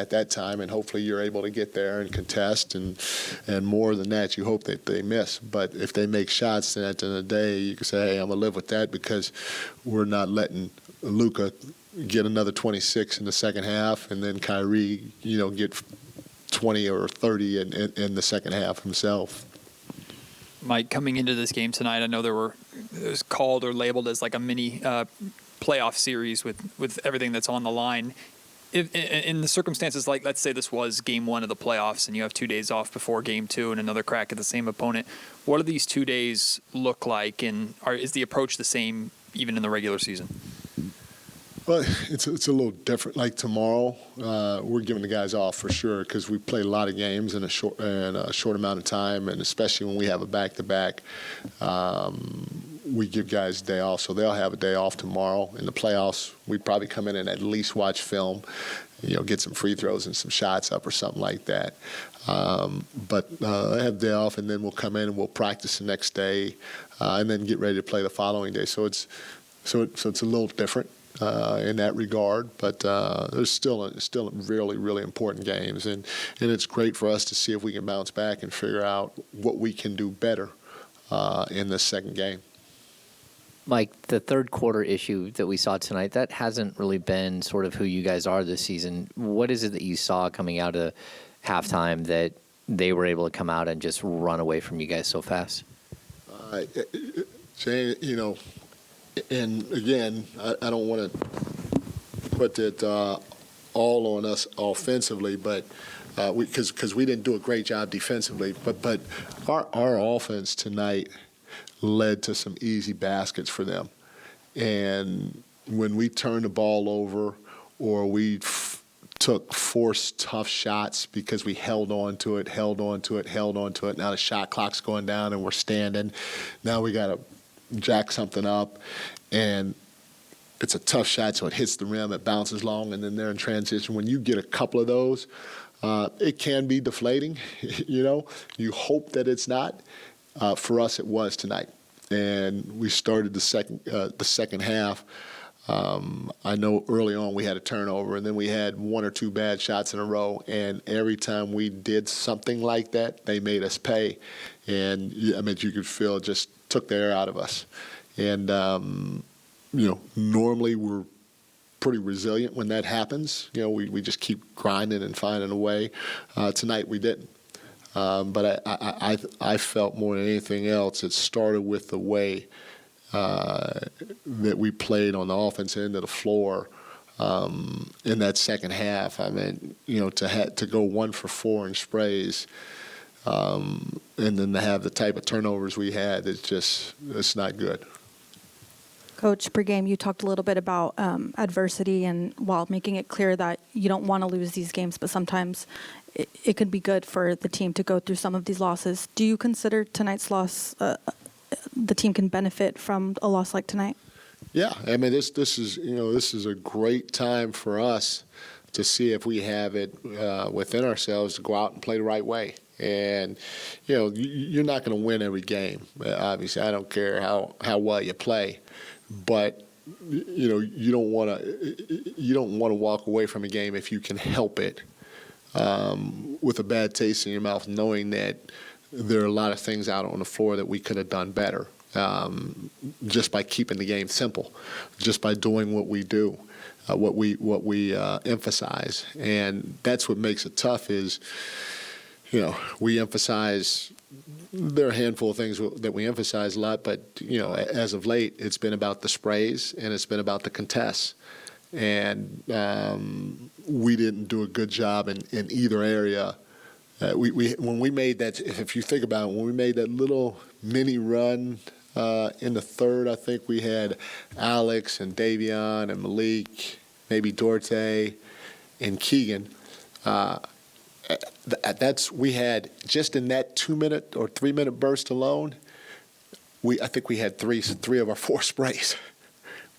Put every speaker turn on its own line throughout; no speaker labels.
at that time, and hopefully you're able to get there and contest, and more than that, you hope that they miss. But if they make shots, then at the end of the day, you can say, hey, I'm going to live with that because we're not letting Luka get another 26 in the second half, and then Kyrie, get 20 or 30 in the second half himself.
Mike, coming into this game tonight, I know it was called or labeled as like a mini playoff series with everything that's on the line. In the circumstances, like let's say this was game 1 of the playoffs and you have 2 days off before game 2 and another crack at the same opponent, what do these 2 days look like, and is the approach the same even in the regular season?
Well, it's a little different. Like tomorrow, we're giving the guys off for sure because we played a lot of games in a short amount of time, and especially when we have a back-to-back, we give guys a day off. So they'll have a day off tomorrow. In the playoffs, we'd probably come in and at least watch film, get some free throws and some shots up or something like that. But I have a day off, and then we'll come in and we'll practice the next day, and then get ready to play the following day. So it's a little different in that regard, but there's still really, really important games, and it's great for us to see if we can bounce back and figure out what we can do better in this second game.
Mike, the third quarter issue that we saw tonight, that hasn't really been sort of who you guys are this season. What is it that you saw coming out of halftime that they were able to come out and just run away from you guys so fast?
Shane, and again, I don't want to put it all on us offensively, but because we didn't do a great job defensively, but our offense tonight led to some easy baskets for them. And when we turned the ball over or we took forced tough shots because we held on to it. Now the shot clock's going down and we're standing. Now we got to jack something up, and it's a tough shot, so it hits the rim, it bounces long, and then they're in transition. When you get a couple of those, it can be deflating. You hope that it's not. For us, it was tonight, and we started the second half. I know early on we had a turnover, and then we had 1 or 2 bad shots in a row, and every time we did something like that, they made us pay. And, you could feel it just took the air out of us. And, normally we're pretty resilient when that happens. We just keep grinding and finding a way. Tonight we didn't. But I felt more than anything else, it started with the way that we played on the offense end of the floor in that second half. To go 1 for 4 in sprays, and then to have the type of turnovers we had, it's not good.
Coach, pregame, you talked a little bit about adversity, and while making it clear that you don't want to lose these games, but sometimes it could be good for the team to go through some of these losses. Do you consider tonight's loss the team can benefit from a loss like tonight?
Yeah, this is a great time for us to see if we have it within ourselves to go out and play the right way. And you're not going to win every game. Obviously, I don't care how well you play, but you don't want to walk away from a game if you can help it with a bad taste in your mouth, knowing that there are a lot of things out on the floor that we could have done better, just by keeping the game simple, just by doing what we do, what we emphasize. And that's what makes it tough is, we emphasize, there are a handful of things that we emphasize a lot, but, as of late, it's been about the sprays and it's been about the contests. And we didn't do a good job in either area. When we made that, if you think about it, when we made that little mini run in the third, I think we had Alex and Davion and Malik, maybe Dorte and Keegan. We had just in that 2-minute or 3-minute burst alone, I think we had three of our 4 sprays,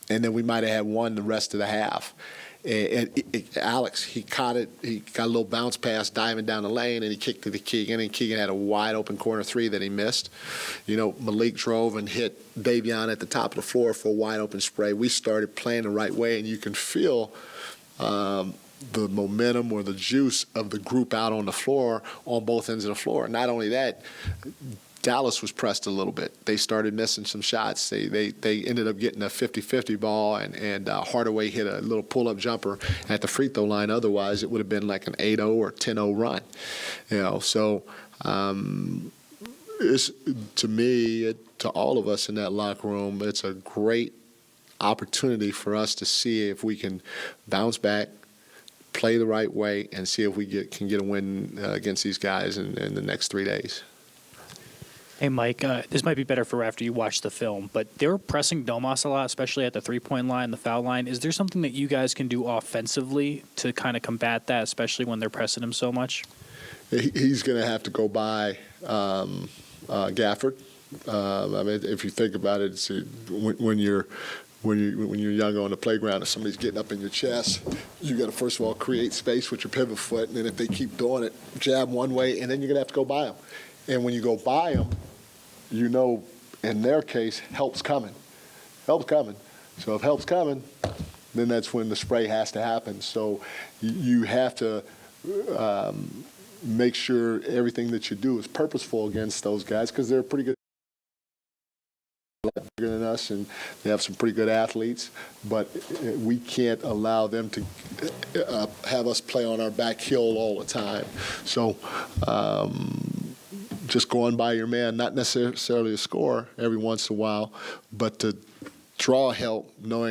and then we might have had 1 the rest of the half. And Alex, he caught it. He got a little bounce pass diving down the lane, and he kicked it to Keegan. And Keegan had a wide open corner 3 that he missed. Malik drove and hit Davion at the top of the floor for a wide open spray. We started playing the right way, and you can feel the momentum or the juice of the group out on the floor on both ends of the floor. Not only that, Dallas was pressed a little bit. They started missing some shots. They ended up getting a 50-50 ball, and Hardaway hit a little pull-up jumper at the free throw line. Otherwise, it would have been like an 8-0 or 10-0 run. So it's, to me, to all of us in that locker room, it's a great opportunity for us to see if we can bounce back, play the right way, and see if we can get a win against these guys in the next 3 days.
Hey, Mike, this might be better for after you watch the film, but they were pressing Domas a lot, especially at the three-point line, the foul line. Is there something that you guys can do offensively to kind of combat that, especially when they're pressing him so much?
He's going to have to go by Gafford. I mean, if you think about it, when you're younger on the playground and somebody's getting up in your chest, you got to first of all create space with your pivot foot, and then if they keep doing it, jab one way, and then you're going to have to go by them. And when you go by them, in their case, help's coming. Help's coming. So if help's coming, then that's when the spray has to happen. So you have to make sure everything that you do is purposeful against those guys, because they're pretty good bigger than us, and they have some pretty good athletes. But we can't allow them to have us play on our back heel all the time. So just going by your man, not necessarily to score every once in a while, but to draw help, knowing